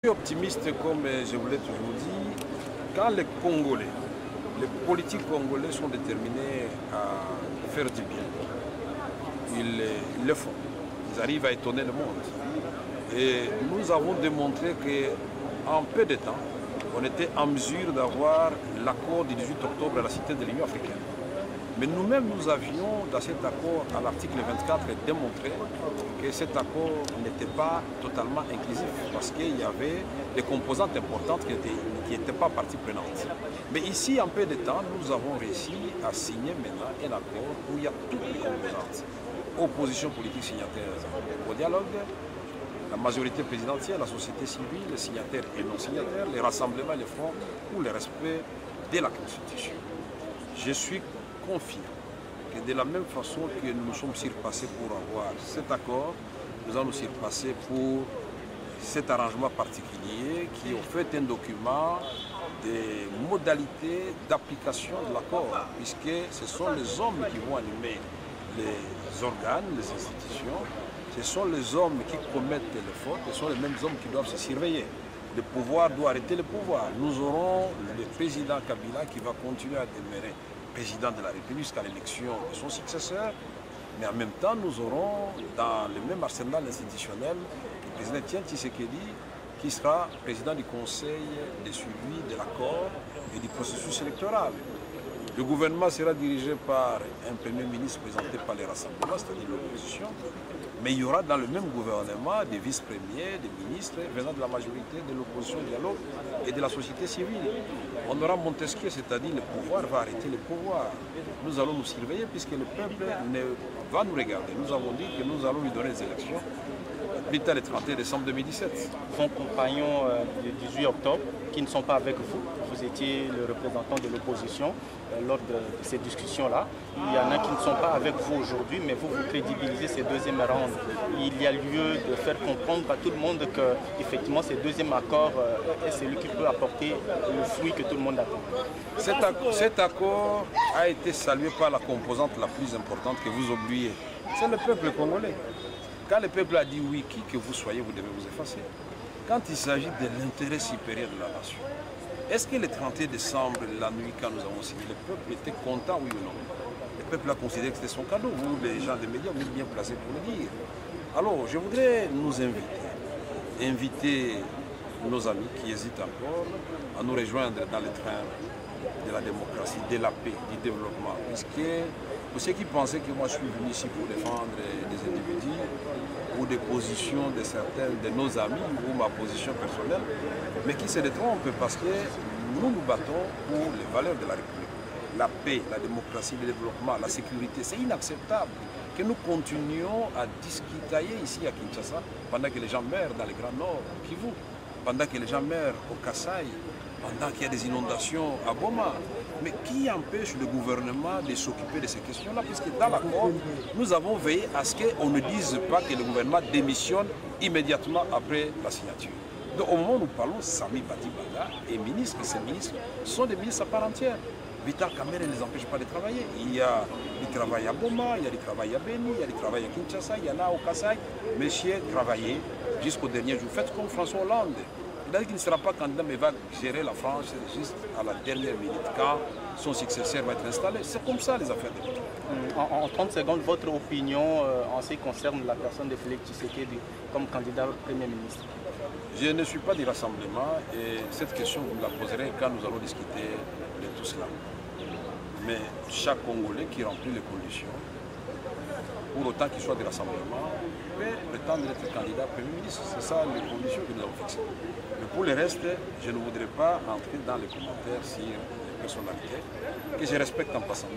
Je suis optimiste comme je vous l'ai toujours dit, quand les Congolais, les politiques congolais sont déterminés à faire du bien, ils le font, ils arrivent à étonner le monde. Et nous avons démontré qu'en peu de temps, on était en mesure d'avoir l'accord du 18 octobre à la Cité de l'Union africaine. Mais nous-mêmes, nous avions, dans cet accord, à l'article 24, démontré que cet accord n'était pas totalement inclusif, parce qu'il y avait des composantes importantes qui n'étaient pas partie prenante. Mais ici, en peu de temps, nous avons réussi à signer maintenant un accord où il y a toutes les composantes. Opposition politique signataire au dialogue, la majorité présidentielle, la société civile, les signataires et non signataires, les rassemblements, les fronts, pour le respect de la Constitution. Je suis confiant que de la même façon que nous nous sommes surpassés pour avoir cet accord, nous allons nous surpasser pour cet arrangement particulier qui est au fait un document des modalités d'application de l'accord, puisque ce sont les hommes qui vont animer les organes, les institutions, ce sont les hommes qui commettent les fautes, ce sont les mêmes hommes qui doivent se surveiller. Le pouvoir doit arrêter le pouvoir. Nous aurons le président Kabila qui va continuer à demeurer président de la République jusqu'à l'élection de son successeur, mais en même temps nous aurons dans le même arsenal institutionnel le président Etienne Tshisekedi qui sera président du conseil de suivi de l'accord et du processus électoral. Le gouvernement sera dirigé par un premier ministre présenté par les rassemblements, c'est-à-dire l'opposition, mais il y aura dans le même gouvernement des vice-premiers, des ministres venant de la majorité de l'opposition au dialogue et de la société civile. On aura Montesquieu, c'est-à-dire le pouvoir va arrêter le pouvoir. Nous allons nous surveiller puisque le peuple va nous regarder. Nous avons dit que nous allons lui donner des élections plus tard le 31 décembre 2017. Vos compagnons du 18 octobre qui ne sont pas avec vous, vous étiez le représentant de l'opposition lors de ces discussions-là. Il y en a qui ne sont pas avec vous aujourd'hui, mais vous crédibilisez ces deuxième round. Il y a lieu de faire comprendre à tout le monde que effectivement ce deuxième accord est celui qui peut apporter le fruit que tout le monde attend. Cet accord a été salué par la composante la plus importante que vous oubliez. C'est le peuple congolais. Quand le peuple a dit oui, qui que vous soyez, vous devez vous effacer. Quand il s'agit de l'intérêt supérieur de la nation, est-ce que le 31 décembre, la nuit, quand nous avons signé, le peuple était content, oui ou non? Le peuple a considéré que c'était son cadeau. Vous, les gens des médias, vous êtes bien placés pour le dire. Alors, je voudrais nous inviter nos amis qui hésitent encore à nous rejoindre dans le train de la démocratie, de la paix, du développement. Puisque pour ceux qui pensaient que moi je suis venu ici pour défendre des individus ou des positions de certains de nos amis ou ma position personnelle, mais qui se détrompent parce que nous nous battons pour les valeurs de la République. La paix, la démocratie, le développement, la sécurité. C'est inacceptable que nous continuions à discutailler ici à Kinshasa pendant que les gens meurent dans le Grand Nord, au Kivu, pendant que les gens meurent au Kasaï, pendant qu'il y a des inondations à Goma. Mais qui empêche le gouvernement de s'occuper de ces questions-là? Puisque dans l'accord, nous avons veillé à ce qu'on ne dise pas que le gouvernement démissionne immédiatement après la signature. Donc au moment où nous parlons, Sami Badibanga est ministre, et ces ministres sont des ministres à part entière. Vital Kamerhe ne les empêche pas de travailler. Il y a du travail à Goma, il y a du travail à Beni, il y a du travail à Kinshasa, il y en a au Kasaï. Messieurs, travaillez jusqu'au dernier jour. Faites comme François Hollande. Il a dit qu'il ne sera pas candidat, mais va gérer la France juste à la dernière minute, quand son successeur va être installé. C'est comme ça les affaires de l'État. En 30 secondes, votre opinion en ce qui concerne la personne de Félix Tshisekedi comme candidat Premier ministre? Je ne suis pas du rassemblement et cette question, vous me la poserez quand nous allons discuter de tout cela. Mais chaque Congolais qui remplit les conditions, pour autant qu'il soit du rassemblement, peut prétendre être candidat Premier ministre. C'est ça les conditions que nous avons fixées. Mais pour le reste, je ne voudrais pas entrer dans les commentaires sur les personnalités, que je respecte en passant.